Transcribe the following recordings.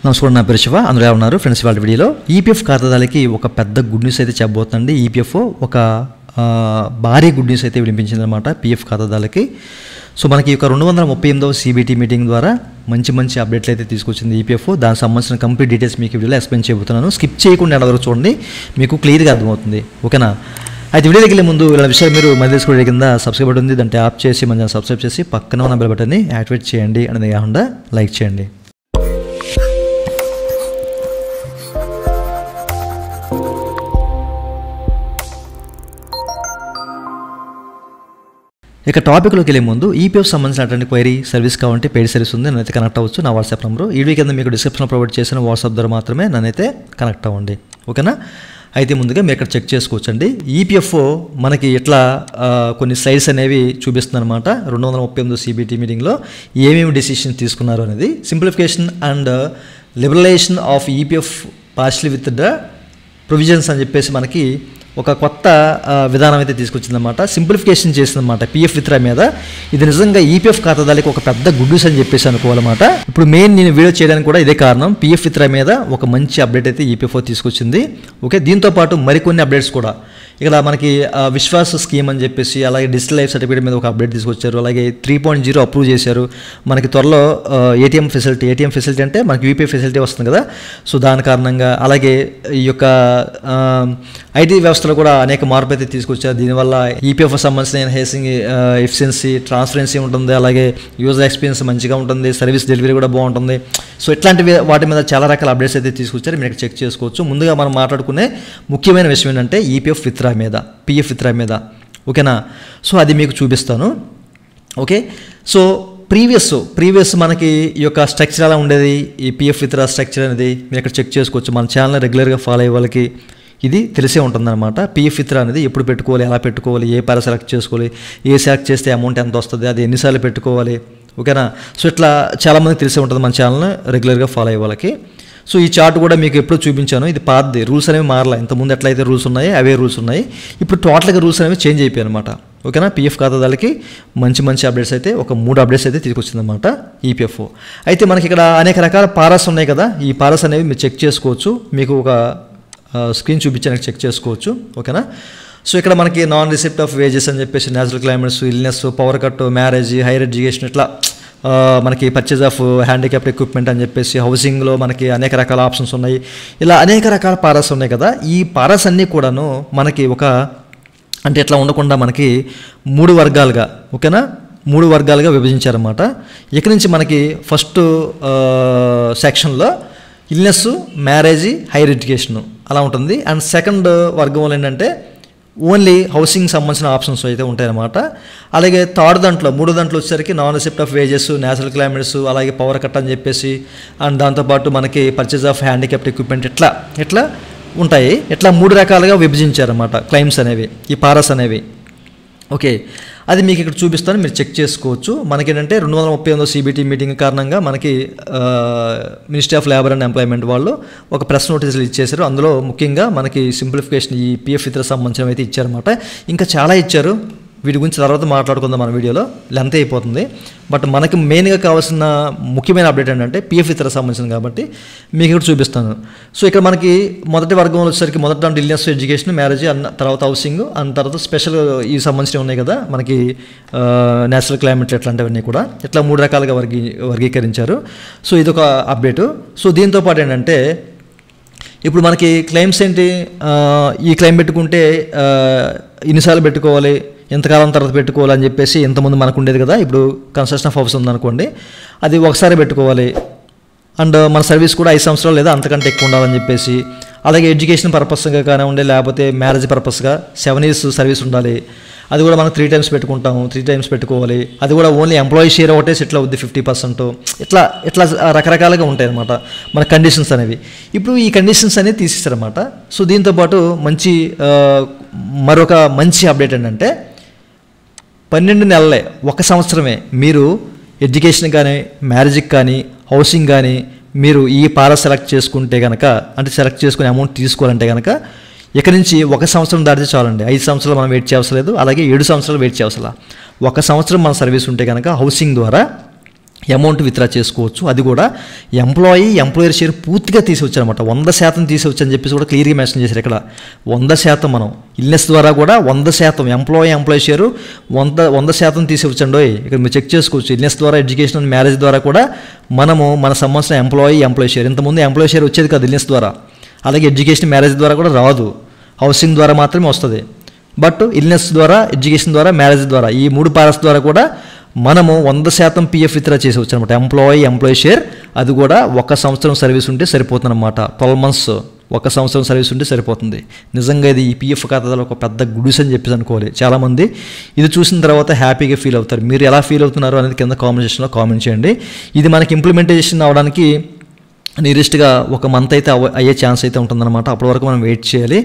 నమస్కారం, నా పేరు శివ. అందరూ ఎలా ఉన్నారు ఫ్రెండ్స్? వాళ్ళ వీడియోలో ఈపీఎఫ్ ఖాతాదారులకి ఒక పెద్ద గుడ్ న్యూస్ అయితే చెప్పబోతుందండి. ఈపీఎఫ్ ఒక భారీ గుడ్ న్యూస్ అయితే వినిపించిందనమాట పీఎఫ్ ఖాతాదారులకి. సో మనకి ఒక 238వ సిబిటి మీటింగ్ ద్వారా మంచి అప్డేట్లు అయితే తీసుకొచ్చింది ఈపీఎఫ్. దానికి సంబంధించిన కంప్లీట్ డీటెయిల్స్ మీకు వీడియోలో ఎక్స్ప్లెయిన్ చేయబోతున్నాను. స్కిప్ చేయకుండా ఎలా చూడండి, మీకు క్లియర్గా అర్థమవుతుంది. ఓకేనా? అయితే వీడియోకి వెళ్ళే ముందు ఇలా విషయాలు మీరు మళ్ళీ తెలుసుకోవడం కింద సబ్స్క్రైబ్ బటన్ ఉంది, దాన్ని ట్యాప్ చేసి మన సబ్స్క్రైబ్ చేసి పక్కన ఉన్న బెల్ బటన్ని యాక్టివేట్ చేయండి. అనేది కాకుండా లైక్ చేయండి. ఇక టాపిక్లోకి వెళ్ళే ముందు ఈపీఎఫ్ సంబంధించినటువంటి క్వైరీ సర్వీస్ కావాలంటే పెయిడ్ సర్వీస్ ఉంది, నన్నైతే కనెక్ట్ అవ్వచ్చు. నా వాట్సాప్ నెంబర్ ఈ వీక్ కింద మీకు డిస్క్రిప్షన్లో ప్రొవైడ్ చేసిన వాట్సాప్ ద్వారా మాత్రమే నన్నైతే కనెక్ట్ అవ్వండి. ఓకేనా? అయితే ముందుగా మీరు ఇక్కడ చెక్ చేసుకోవచ్చండి. ఈపీఎఫ్ మనకి ఇట్లా కొన్ని స్లైడ్స్ అనేవి చూపిస్తుంది అనమాట. 238వ సిబిటి మీటింగ్లో ఏమేమి డెసిషన్ తీసుకున్నారు అనేది. Simplification and liberalisation of EPF partially with the provisions అని చెప్పేసి మనకి ఒక కొత్త విధానం అయితే తీసుకొచ్చిందన్నమాట. సింప్లిఫికేషన్ చేసిందన్నమాట పీఎఫ్ విత్డ్రా మీద. ఇది నిజంగా ఈపీఎఫ్ ఖాతాదారులకు ఒక పెద్ద గుడ్ న్యూస్ అని చెప్పేసి అనుకోవాలన్నమాట. ఇప్పుడు మెయిన్ నేను వీడియో చేయడానికి కూడా ఇదే కారణం. పీఎఫ్ విత్డ్రా మీద ఒక మంచి అప్డేట్ అయితే ఈపీఎఫ్ తీసుకొచ్చింది. ఓకే, దీంతోపాటు మరికొన్ని అప్డేట్స్ కూడా ఇక్కడ మనకి విశ్వాస స్కీమ్ అని చెప్పేసి, అలాగే డిజిటల్ లైఫ్ సర్టిఫికేట్ మీద ఒక అప్డేట్ తీసుకొచ్చారు. అలాగే 3.0 అప్రూవ్ చేశారు. మనకి త్వరలో ఏటీఎం ఫెసిలిటీ అంటే మనకి యూపీఐ ఫెసిలిటీ వస్తుంది కదా. సో దాని కారణంగా అలాగే ఈ యొక్క ఐటీ వ్యవస్థలో కూడా అనేక మార్పు అయితే తీసుకొచ్చారు. దీనివల్ల ఈపీఎఫ్ సంబంధించిన ఎన్హాన్సింగ్ ఎఫిషియన్సీ, ట్రాన్స్పరెన్సీ ఉంటుంది. అలాగే యూజర్ ఎక్స్పీరియన్స్ మంచిగా ఉంటుంది. సర్వీస్ డెలివరీ కూడా బాగుంటుంది. సో ఇట్లాంటివి వాటి మీద చాలా రకాల అప్డేట్స్ అయితే తీసుకొచ్చారు. మీరు చెక్ చేసుకోవచ్చు. ముందుగా మనం మాట్లాడుకునే ముఖ్యమైన విషయం ఏంటంటే ఈపీఎఫ్ విత్డ్రా మీద, పీఎఫ్ విత్డ్రా మీద. ఓకేనా? సో అది మీకు చూపిస్తాను. ఓకే, సో ప్రీవియస్ మనకి ఈ యొక్క స్ట్రక్చర్ ఎలా ఉండేది, ఈ పీఎఫ్ విత్డ్రా స్ట్రక్చర్ అనేది మీరు ఇక్కడ చెక్ చేసుకోవచ్చు. మన ఛానల్ రెగ్యులర్గా ఫాలో అయ్యే వాళ్ళకి ఇది తెలిసే ఉంటుందన్నమాట. పీఎఫ్ విత్డ్రా అనేది ఎప్పుడు పెట్టుకోవాలి, ఎలా పెట్టుకోవాలి, ఏ పార సెలెక్ట్ చేసుకోవాలి, ఏ సెలెక్ట్ చేస్తే అమౌంట్ ఎంత వస్తుంది, అది ఎన్నిసార్లు పెట్టుకోవాలి. ఓకేనా? సో ఇట్లా చాలామంది తెలిసే ఉంటుంది మన ఛానల్ని రెగ్యులర్గా ఫాలో అయ్యే వాళ్ళకి. సో ఈ చార్ట్ కూడా మీకు ఎప్పుడు చూపించాను. ఇది పాతది, రూల్స్ అనేవి మారలా. ఇంతకుముందు ఎట్లయితే రూల్స్ ఉన్నాయి అవే రూల్స్ ఉన్నాయి. ఇప్పుడు టోటల్గా రూల్స్ అనేవి చేంజ్ అయిపోయాయి అనమాట. ఓకేనా? పీఎఫ్ ఖాతాదారులకి మంచి అప్డేట్స్ అయితే ఒక 3 అప్డేట్స్ అయితే తీసుకొచ్చిందన్నమాట ఈపీఎఫ్. అయితే మనకి ఇక్కడ అనేక రకాల పారాస్ ఉన్నాయి కదా. ఈ పారాస్ అనేవి మీరు చెక్ చేసుకోవచ్చు. మీకు ఒక స్క్రీన్ చూపించడానికి చెక్ చేసుకోవచ్చు. ఓకేనా? సో ఇక్కడ మనకి నాన్ రిసిప్ట్ ఆఫ్ వేజెస్ అని చెప్పేసి, natural climates, illness, power cut, marriage, higher education, ఇట్లా మనకి పర్చేజ్ ఆఫ్ హ్యాండిక్యాప్డ్ ఎక్విప్మెంట్ అని చెప్పేసి, హౌసింగ్లో మనకి అనేక రకాల ఆప్షన్స్ ఉన్నాయి. ఇలా అనేక రకాల పారాస్ ఉన్నాయి కదా. ఈ పారాస్ అన్నీ కూడాను మనకి ఒక అంటే ఇట్లా ఉండకుండా మనకి 3 వర్గాలుగా, ఓకేనా, 3 వర్గాలుగా విభజించారన్నమాట. ఇక నుంచి మనకి ఫస్ట్ సెక్షన్లో ఇల్నెస్, మ్యారేజ్, హైయర్ ఎడ్యుకేషన్ అలా ఉంటుంది. అండ్ సెకండ్ వర్గంలో ఏంటంటే ఓన్లీ హౌసింగ్ సంబంధించిన ఆప్షన్స్ అయితే ఉంటాయన్నమాట. అలాగే థర్డ్ దాంట్లో 3వ దాంట్లో వచ్చేసరికి non receipt of wages, natural climates, అలాగే పవర్ కట్ అని చెప్పేసి, అండ్ దాంతోపాటు మనకి పర్చేజ్ ఆఫ్ హ్యాండిక్యాప్డ్ ఎక్విప్మెంట్ ఇట్లా ఉంటాయి. ఇట్లా 3 రకాలుగా విభజించారన్నమాట క్లైమ్స్ అనేవి, ఈ పారాస్ అనేవి. ఓకే, అది మీకు ఇక్కడ చూపిస్తాను, మీరు చెక్ చేసుకోవచ్చు. మనకేంటంటే 238వ సిబిటి మీటింగ్ కారణంగా మనకి ministry of labour and employment వాళ్ళు ఒక ప్రెస్ నోటీసులు ఇచ్చేశారు. అందులో ముఖ్యంగా మనకి సింప్లిఫికేషన్, ఈ పీఎఫ్ విత్డ్రా సంబంధించినవి అయితే ఇచ్చారన్నమాట. ఇంకా చాలా ఇచ్చారు. వీటి గురించి తర్వాత మాట్లాడుకుందాం మన వీడియోలో, లెంత్ అయిపోతుంది. బట్ మనకి మెయిన్గా కావాల్సిన ముఖ్యమైన అప్డేట్ ఏంటంటే పీఎఫ్ విత్డ్రా సంబంధించింది కాబట్టి మీకు ఇక్కడ చూపిస్తాను. సో ఇక్కడ మనకి మొదటి వర్గంలో వచ్చేసరికి మొదటి దాంట్లో ఇల్నెస్, ఎడ్యుకేషన్, మ్యారేజ్, తర్వాత హౌసింగ్, అండ్ తర్వాత స్పెషల్ ఈ సంబంధించినవి ఉన్నాయి కదా మనకి నేచురల్ క్లైమేట్ ఇట్లాంటివన్నీ కూడా ఇట్లా 3 రకాలుగా వర్గీకరించారు. సో ఇదొక అప్డేటు. సో దీంతోపాటు ఏంటంటే ఇప్పుడు మనకి క్లెయిమ్స్ ఏంటి, ఈ క్లెయిమ్ పెట్టుకుంటే ఇన్నిసార్లు పెట్టుకోవాలి, ఎంతకాలం తర్వాత పెట్టుకోవాలని చెప్పేసి ఇంతకుముందు మనకు ఉండేది కదా. ఇప్పుడు కన్స్ట్రక్షన్ ఆఫ్ హౌస్ ఉందనుకోండి, అది ఒకసారి పెట్టుకోవాలి. అండ్ మన సర్వీస్ కూడా 5 సంవత్సరాలు లేదా అంతకంటే ఎక్కువ ఉండాలని చెప్పేసి, అలాగే ఎడ్యుకేషన్ పర్పస్గా కానివ్వండి, లేకపోతే మ్యారేజ్ పర్పస్గా 7 years సర్వీస్ ఉండాలి. అది కూడా మనం 3 times పెట్టుకుంటాము, 3 times పెట్టుకోవాలి. అది కూడా ఓన్లీ ఎంప్లాయీ షేర్ ఒకటే సెటిల్ అవుద్ది 50%. ఇట్లా రకరకాలుగా ఉంటాయి అన్నమాట మన కండిషన్స్ అనేవి. ఇప్పుడు ఈ కండిషన్స్ అనేవి తీసేస్తారన్నమాట. సో దీంతోపాటు మరొక మంచి అప్డేట్ ఏంటంటే 12 నెలలే, 1 సంవత్సరమే మీరు ఎడ్యుకేషన్ కానీ, మ్యారేజ్కి కానీ, హౌసింగ్ కానీ మీరు ఈ పారా సెలెక్ట్ చేసుకుంటే కనుక, అంటే సెలెక్ట్ చేసుకుని అమౌంట్ తీసుకోవాలంటే కనుక ఇక్కడి నుంచి 1 సంవత్సరం దాటితే చాలండి. 5 సంవత్సరాలు మనం వెయిట్ చేయవసరం లేదు, అలాగే 7 సంవత్సరాలు వెయిట్ చేయవసరం. 1 సంవత్సరం మన సర్వీస్ ఉంటే కనుక హౌసింగ్ ద్వారా అమౌంట్ విత్డ్రా చేసుకోవచ్చు. అది కూడా ఎంప్లాయర్ షేర్ పూర్తిగా తీసివచ్చారనమాట. 100% తీసివచ్చు అని చెప్పేసి కూడా క్లియర్గా మెన్షన్ చేశారు ఇక్కడ. 100% మనం ఇల్నెస్ ద్వారా కూడా 100% ఎంప్లాయీ షేరు 100% తీసివచ్చండి. ఇక్కడ మీరు చెక్ చేసుకోవచ్చు. ఇల్నెస్ ద్వారా, ఎడ్యుకేషన్ అండ్ మ్యారేజ్ ద్వారా కూడా మనము మన సంబంధించిన ఎంప్లాయీ షేర్, ఇంతకుముందు ఎంప్లాయీ షేర్ వచ్చేది కాదు ఇల్నెస్ ద్వారా, అలాగే ఎడ్యుకేషన్ మ్యారేజ్ ద్వారా కూడా రాదు, హౌసింగ్ ద్వారా మాత్రమే వస్తుంది. బట్ ఇల్నెస్ ద్వారా, ఎడ్యుకేషన్ ద్వారా, మ్యారేజ్ ద్వారా ఈ 3 పారస్ ద్వారా కూడా మనము 100% పిఎఫ్ విత్డ్రా చేసేవచ్చు అనమాట. ఎంప్లాయీ షేర్, అది కూడా 1 సంవత్సరం సర్వీస్ ఉంటే సరిపోతుంది అనమాట. 12 months 1 సంవత్సరం సర్వీస్ ఉంటే సరిపోతుంది. నిజంగా ఇది ఈ పిఎఫ్ ఖాతాలో ఒక పెద్ద గుడిస్ అని చెప్పేసి అనుకోవాలి. చాలామంది ఇది చూసిన తర్వాత హ్యాపీగా ఫీల్ అవుతారు. మీరు ఎలా ఫీల్ అవుతున్నారు అనేది కింద కామెంట్ సెక్షన్లో కామెంట్ చేయండి. ఇది మనకి ఇంప్లిమెంటేషన్ అవడానికి నియరెస్ట్గా 1 month అయితే అయ్యే ఛాన్స్ అయితే ఉంటుందన్నమాట. అప్పటి వరకు మనం వెయిట్ చేయాలి.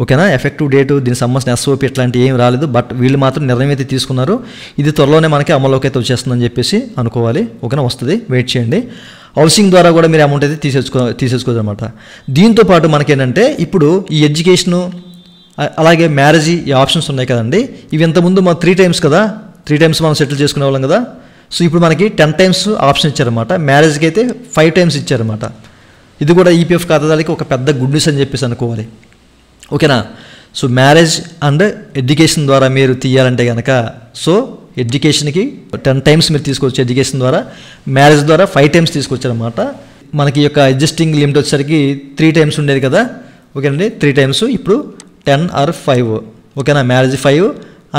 ఓకేనా. ఎఫెక్టివ్ డేటు, దీనికి సంబంధించిన ఎస్ఓపి ఇట్లాంటివి ఏం రాలేదు. బట్ వీళ్ళు మాత్రం నిర్ణయం అయితే తీసుకున్నారు. ఇది త్వరలోనే మనకి అమల్లోకి అయితే వచ్చేస్తుందని చెప్పేసి అనుకోవాలి. ఓకేనా, వస్తుంది, వెయిట్ చేయండి. హౌసింగ్ ద్వారా కూడా మీరు అమౌంట్ అయితే తీసేసుకోవచ్చు అనమాట. దీంతో పాటు మనకేంటంటే ఇప్పుడు ఈ ఎడ్యుకేషను అలాగే మ్యారేజ్ ఈ ఆప్షన్స్ ఉన్నాయి కదండి. ఇవి ఇంతకుముందు మనం 3 times కదా, 3 times మనం సెటిల్ చేసుకునే వాళ్ళం కదా. సో ఇప్పుడు మనకి 10 times ఆప్షన్ ఇచ్చారన్నమాట. మ్యారేజ్కి అయితే 5 times ఇచ్చారన్నమాట. ఇది కూడా ఈపీఎఫ్ ఖాతాదారులకి ఒక పెద్ద గుడ్ న్యూస్ అని చెప్పేసి అనుకోవాలి. ఓకేనా. సో మ్యారేజ్ అండ్ ఎడ్యుకేషన్ ద్వారా మీరు తీయాలంటే కనుక సో ఎడ్యుకేషన్కి 10 times మీరు తీసుకోవచ్చు ఎడ్యుకేషన్ ద్వారా, మ్యారేజ్ ద్వారా 5 times తీసుకొచ్చారన్నమాట. మనకి యొక్క అడ్జస్టింగ్ లిమిట్ వచ్చేసరికి 3 times ఉండేది కదా. ఓకేనండి, 3 times ఇప్పుడు 10 or 5. ఓకేనా. మ్యారేజ్ 5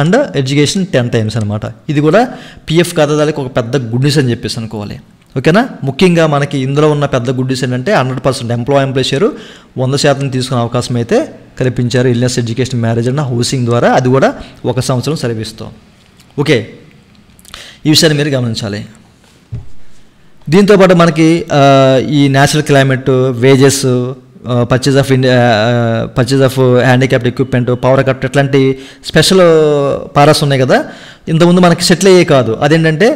అండ్ ఎడ్యుకేషన్ 10 times అనమాట. ఇది కూడా పిఎఫ్ ఖాతాదారులకు ఒక పెద్ద గుడ్ న్యూస్ అని చెప్పేసి అనుకోవాలి. ఓకేనా. ముఖ్యంగా మనకి ఇందులో ఉన్న పెద్ద గుడ్ న్యూస్ ఏంటంటే 100% ఎంప్లాయీ షేరు 100% తీసుకునే అవకాశం అయితే కల్పించారు illness, education, marriage and housing ద్వారా. అది కూడా 1 సంవత్సరం సర్వీస్తో. ఓకే, ఈ విషయాన్ని మీరు గమనించాలి. దీంతోపాటు మనకి ఈ natural climate, wages, purchase of handicapped equipment, power cut ఇట్లాంటి స్పెషల్ పారాస్ ఉన్నాయి కదా. ఇంతకుముందు మనకి సెటిల్ అయ్యే కాదు. అదేంటంటే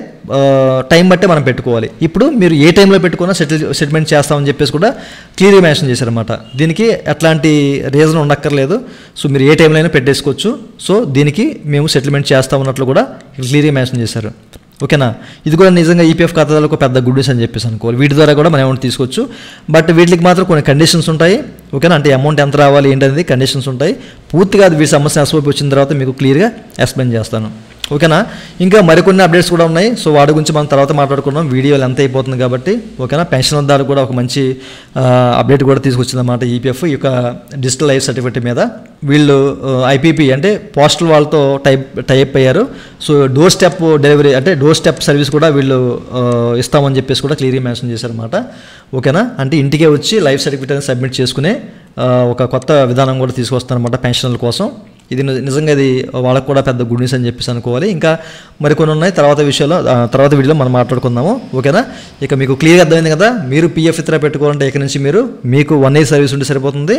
టైం బట్టే మనం పెట్టుకోవాలి. ఇప్పుడు మీరు ఏ టైంలో పెట్టుకున్నా సెటిల్మెంట్ చేస్తామని చెప్పేసి కూడా క్లియర్గా మెన్షన్ చేశారన్నమాట. దీనికి ఎట్లాంటి రీజన్ ఉండక్కర్లేదు. సో మీరు ఏ టైంలో అయినా పెట్టేసుకోవచ్చు. సో దీనికి మేము సెటిల్మెంట్ చేస్తామన్నట్లు కూడా క్లియర్గా మెన్షన్ చేశారు. ఓకేనా. ఇది కూడా నిజంగా ఈపీఎఫ్ ఖాతాదారులకు పెద్ద గుడ్ న్యూస్ అని చెప్పేసి అనుకోవాలి. వీటి ద్వారా కూడా మనం అమౌంట్ తీసుకోవచ్చు. బట్ వీటికి మాత్రం కొన్ని కండిషన్స్ ఉంటాయి. ఓకేనా. అంటే అమౌంట్ ఎంత రావాలి ఏంటనేది కండిషన్స్ ఉంటాయి. పూర్తిగా అది వీటి సమస్య ఎస్ఓపి వచ్చిన తర్వాత మీకు క్లియర్గా ఎక్స్ప్లెయిన్ చేస్తాను. ఓకేనా. ఇంకా మరికొన్ని అప్డేట్స్ కూడా ఉన్నాయి. సో వాటి గురించి మనం తర్వాత మాట్లాడుకున్నాం. వీడియో ఎంత అయిపోతుంది కాబట్టి. ఓకేనా. పెన్షన్దారు కూడా ఒక మంచి అప్డేట్ కూడా తీసుకొచ్చిందన్నమాట ఈపీఎఫ్ ఈ యొక్క డిజిటల్ లైఫ్ సర్టిఫికేట్ మీద. వీళ్ళు ఐపీపీ అంటే పోస్టల్ వాళ్ళతో టైప్ అయ్యారు. సో డోర్ స్టెప్ డెలివరీ అంటే డోర్ స్టెప్ సర్వీస్ కూడా వీళ్ళు ఇస్తామని చెప్పేసి కూడా క్లియర్గా మెన్షన్ చేశారన్నమాట. ఓకేనా. అంటే ఇంటికే వచ్చి లైఫ్ సర్టిఫికేట్ అనేది సబ్మిట్ చేసుకునే ఒక కొత్త విధానం కూడా తీసుకొస్తారన్నమాట పెన్షన్ల కోసం. ఇది నిజంగా ఇది వాళ్ళకు కూడా పెద్ద గుడ్ న్యూస్ అని చెప్పేసి అనుకోవాలి. ఇంకా మరికొన్ని ఉన్నాయి. తర్వాత వీడియోలో మనం మాట్లాడుకుందాము. ఓకేనా. ఇక మీకు క్లియర్గా అర్థమైంది కదా. మీరు పిఎఫ్ విత్డ్రా పెట్టుకోవాలంటే ఇక నుంచి మీకు 1 year సర్వీస్ ఉంటే సరిపోతుంది.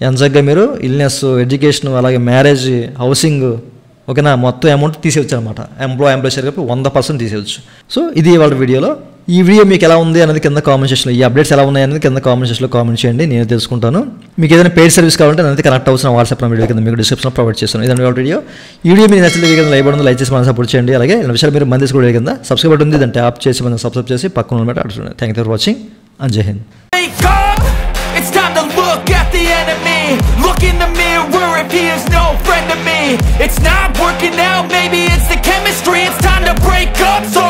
ఎంచక్గా మీరు ఇల్నెస్, ఎడ్యుకేషన్, అలాగే మ్యారేజ్, హౌసింగ్, ఓకేనా, మొత్తం అమౌంట్ తీసేవచ్చు అనమాట. ఎంప్లాయీ షేర్ కలిపి 100% తీసేవచ్చు. సో ఇది వాళ్ళ వీడియోలో. ఈ వీడియో మీకు ఎలా ఉంది అనేది కింద కామెంట్ సెక్షన్లో, ఈ అప్డేట్స్ ఎలా ఉన్నాయి అనేది కింద కామెంట్ సెక్షన్లో కామెంట్ చేయండి. నేను తెలుసుకుంటాను. మీకు ఏదైనా పెయిడ్ సర్వీస్ కావాలంటే నేను కనెక్ట్ అవుతున్న వాట్సాప్ వీడియో కింద మీకు డిస్క్రిప్షన్లో ప్రొవైడ్ చేస్తాను. ఇదండి వాళ్ళ వీడియో. ఈ వీడియో మీరు నచ్చితే కింద లైక్ బటన్ లైక్ చేసి మనం సపోర్ట్ చేయండి. అలాగే ఈ విషయాలు మీరు మంది కూడా కింద సబ్స్క్రైబ్ బటన్ ఉంది, దాన్ని ట్యాప్ చేసి మనం సబ్స్క్రైబ్ చేసి పక్కన ఉన్నట్టు అడుగుతుంది. Thank you for watching and జై Hind. It's time to look at the enemy. Look in the mirror if he is no friend to me. It's not working out, maybe it's the chemistry. It's time to break up, so